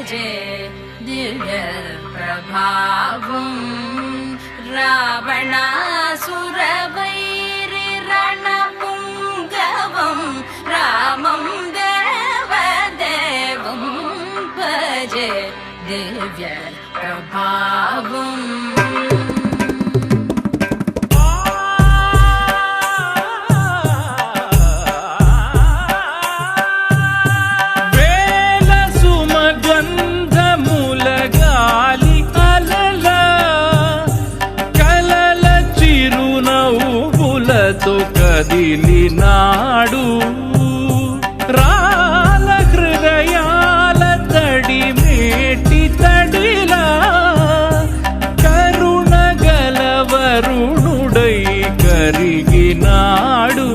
భజే దివ్య ప్రభావం రావణాసురవైరి రణపుంగవం రామం దేవదేవం భజే దివ్య ప్రభావం కదిలినాడు రాల హృదయాల తడి మేటి తడిలా కరుణ గలవరుణుడై కరిగినాడు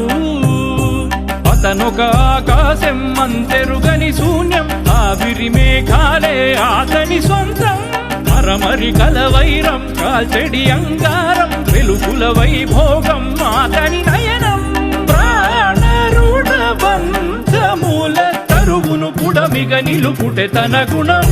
అతనొక ఆకాశం అంతెరుగని శూన్యం ఆవిరి మేఘాలే అతని సొంతం మరమరి కలవైరం కాల్చెడి అంగారం వెలుగుల వైభోగం అతని నయనం ప్రాణరుణ బంధముల తరువును పుడమిగ నిలుపుటె తన గుణం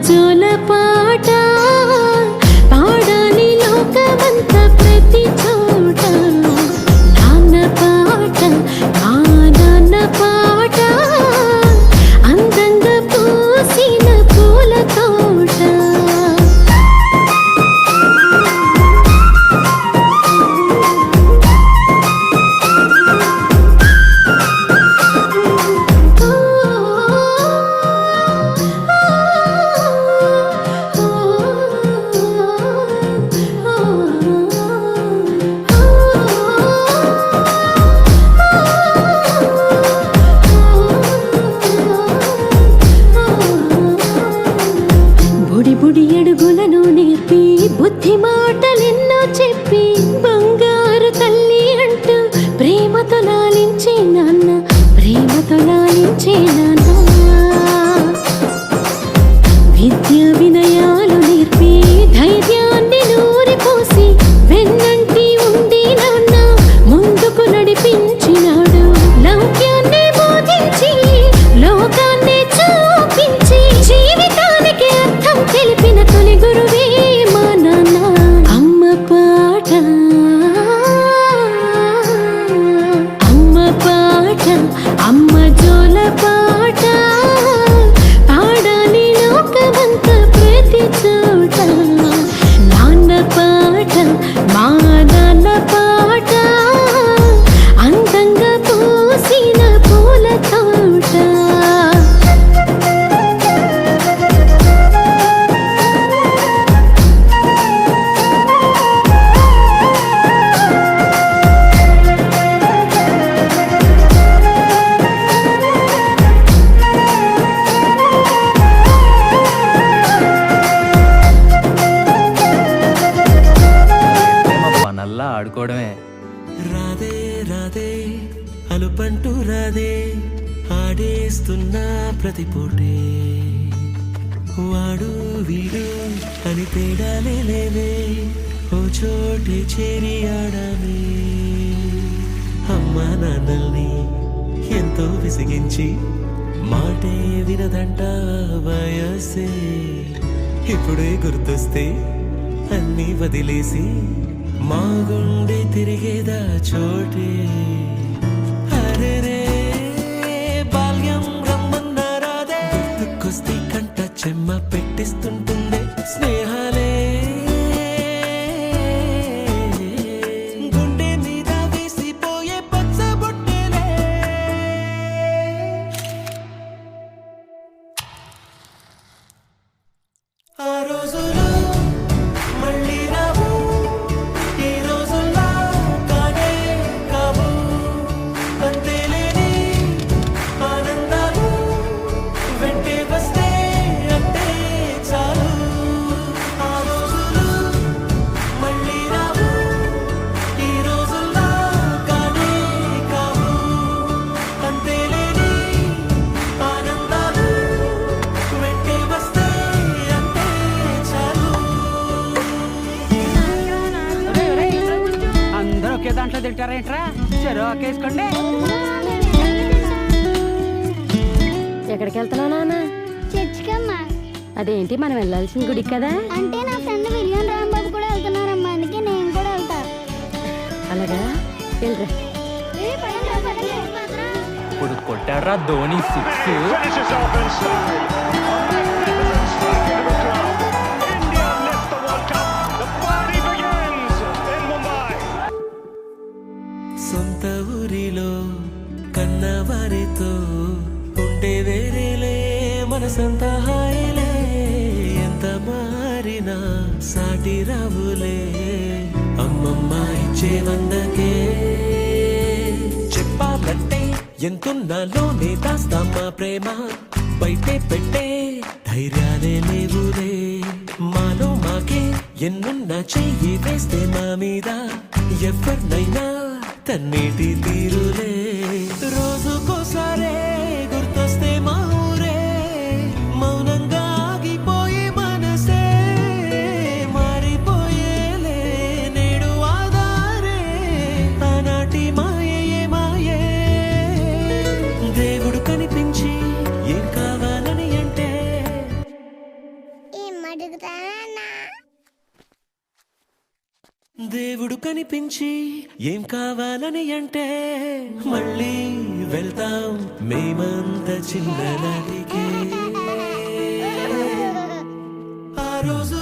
జోల పాట వాడేస్తున్నా ప్రతి పూటే వాడు వీడు అని తేడాలే లేవే ఓ చోటే చేరి ఆడమే అమ్మా నాన్నల్ని ఎంతో విసిగించి మాటే వినదంట వయసే ఇప్పుడే గుర్తొస్తే అన్నీ వదిలేసి మా గుండె తిరిగేదా చోటే అరెరే బాల్యం రమ్మన్నారాదే గుర్తుకొస్తే కంట చెమ్మ పెట్టిస్తుంటుందే స్నేహాలే గుండె మీద వేసిపోయే పచ్చబొట్టెలే ఆ రోజులు మళ్ళీ రావు ఈ రోజుల్లో కానే కావు అంతేలేని ఆనందాలు వెంటే వస్తే అంటే చాలు ఆ రోజులు మళ్ళీ రావు ఈ రోజుల్లో కానే కావు అంతేలేని ఆనందాలు వెంటే వస్తే అంటే చాలు అందరూ ఒకే దాంట్లో తింటారేంట్రా చెరో ఒకేసుకోండి. ఎక్కడికి వెళ్తున్నావు నాన్న? చర్చికమ్మా. అదేంటి మనం వెళ్ళాల్సిన గుడికి కదా? అంటే నా ఫ్రెండ్ విలియం రాంబాబు కూడా వెళ్తున్నారమ్మా, అందుకే నేను కూడా వెళ్తా. అలాగా వెళ్ళరా. ఇప్పుడు కొట్టాడ్రా Dhoni six. Finishes off in style. A magnificent strike into the crowd. India lift the World Cup. The party begins in Mumbai. సొంత ఊరిలో కన్నవారితో ఉండే వేరేలే మనసంత హాయిలే ఎంత మారినా సాటి రావులే అమ్మమ్మ ఇచ్చే వందకే చెప్పాలంటే ఎంతున్నాలోనే దాస్తామా ప్రేమ బయటే పెట్టే ధైర్యాలే లేవులే మాలో మాకే ఎన్నున్నా చెయ్యి వేస్తే మా మీద ఎవరినైనా తన్నేటి తీరులే రోజుకోసారే గుర్తొస్తే మా ఊరే మౌనంగా ఆగిపోయే మనసే మారిపోయేలే నేడు ఆధారే ఆనాటి మాయే మాయే దేవుడు కనిపించి ఏం కావాలని అంటే ఏం అడుగుతానన్నా? దేవుడు కనిపించి ఏం కావాలని అంటే మళ్ళీ వెళ్తాం మేమంత చిన్ననాటికే ఆ రోజు